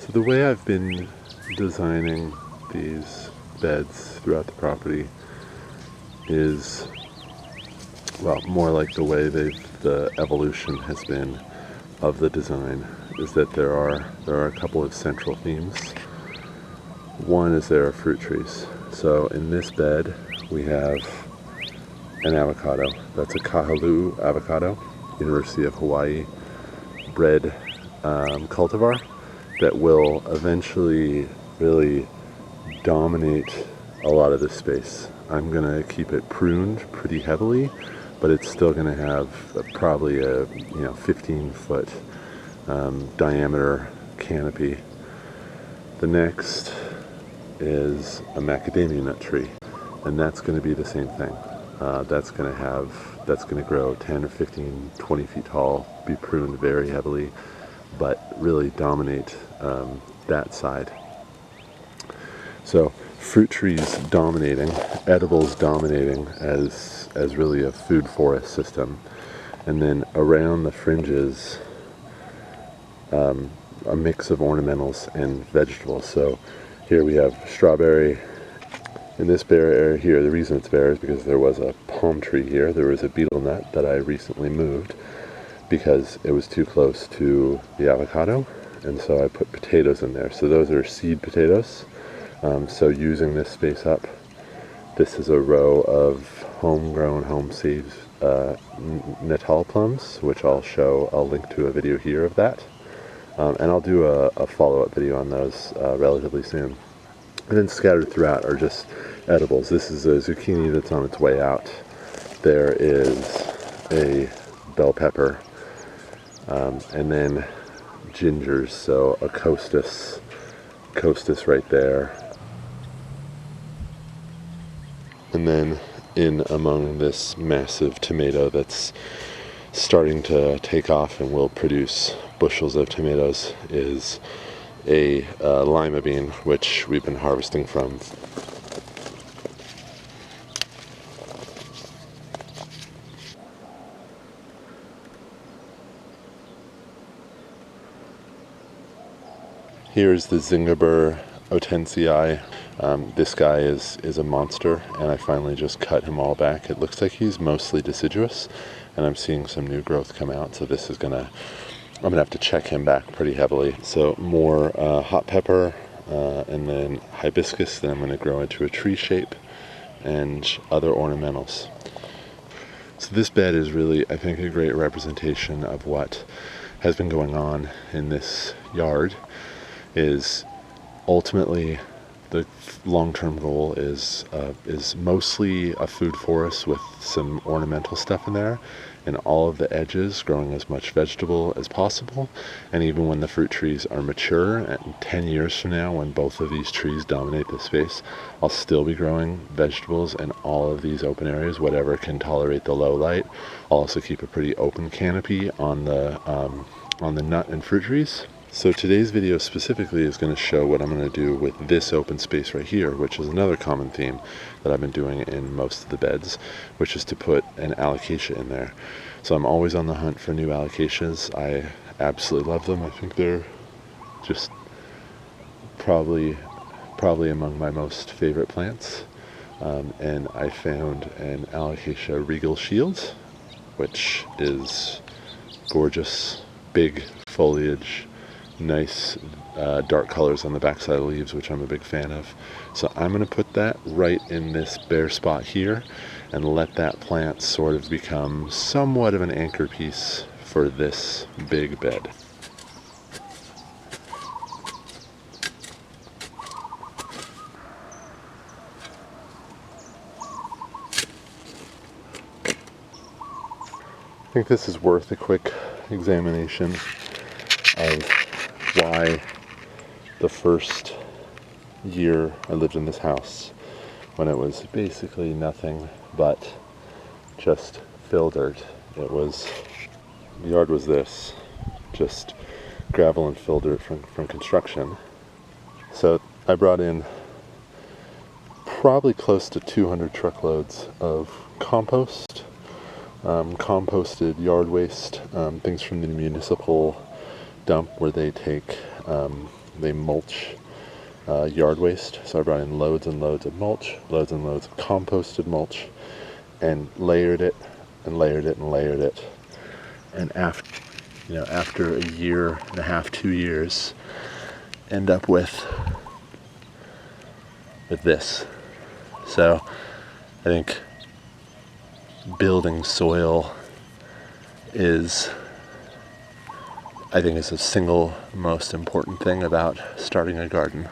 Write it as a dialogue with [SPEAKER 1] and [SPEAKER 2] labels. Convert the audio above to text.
[SPEAKER 1] So the way I've been designing these beds throughout the property is, well, more like the way the evolution has been of the design, is that there are a couple of central themes. One is there are fruit trees. So in this bed we have an avocado. That's a Kahaluu avocado, University of Hawaii bred cultivar that will eventually really dominate a lot of this space. I'm gonna keep it pruned pretty heavily, but it's still gonna have probably a 15-foot diameter canopy. The next is a macadamia nut tree, and that's going to be the same thing. That's going to grow 10 or 15, 20 feet tall, be pruned very heavily, but really dominate that side. So fruit trees dominating, edibles dominating as really a food forest system, and then around the fringes a mix of ornamentals and vegetables. So here we have strawberry. In this bare area here, the reason it's bare is because there was a palm tree here. There was a betel nut that I recently moved because it was too close to the avocado, and so I put potatoes in there. So those are seed potatoes. So using this space up, this is a row of homegrown, home-saved Natal plums, which I'll link to a video here of that. And I'll do a follow-up video on those relatively soon. And then scattered throughout are just edibles. This is a zucchini that's on its way out. There is a bell pepper, and then gingers, so a costus right there. And then in among this massive tomato that's starting to take off and will produce bushels of tomatoes is a lima bean, which we've been harvesting from. Here's the zingiber ottensii. This guy is a monster, and I finally just cut him all back. It looks like he's mostly deciduous, and I'm seeing some new growth come out, so this is I'm gonna have to check him back pretty heavily. So more hot pepper, and then hibiscus that I'm gonna grow into a tree shape, and other ornamentals. So this bed is really, I think, a great representation of what has been going on in this yard. Is ultimately the long-term goal is mostly a food forest with some ornamental stuff in there, and all of the edges growing as much vegetable as possible. And even when the fruit trees are mature, and 10 years from now, when both of these trees dominate the space, I'll still be growing vegetables in all of these open areas, whatever can tolerate the low light. I'll also keep a pretty open canopy on the nut and fruit trees. So today's video specifically is going to show what I'm going to do with this open space right here, which is another common theme that I've been doing in most of the beds, which is to put an alocasia in there. So I'm always on the hunt for new alocasias. I absolutely love them. I think they're just probably among my most favorite plants. And I found an alocasia Regal Shield, which is gorgeous, big foliage, nice dark colors on the backside of the leaves, which I'm a big fan of. So I'm going to put that right in this bare spot here and let that plant sort of become somewhat of an anchor piece for this big bed. I think this is worth a quick examination of why the first year I lived in this house, when it was basically nothing but just fill dirt. The yard was this, just gravel and fill dirt from construction. So I brought in probably close to 200 truckloads of compost, composted yard waste, things from the municipal dump where they take they mulch yard waste. So I brought in loads and loads of mulch, loads and loads of composted mulch, and layered it and layered it and layered it. And after a year and a half, 2 years, end up with this. So I think building soil is the single most important thing about starting a garden.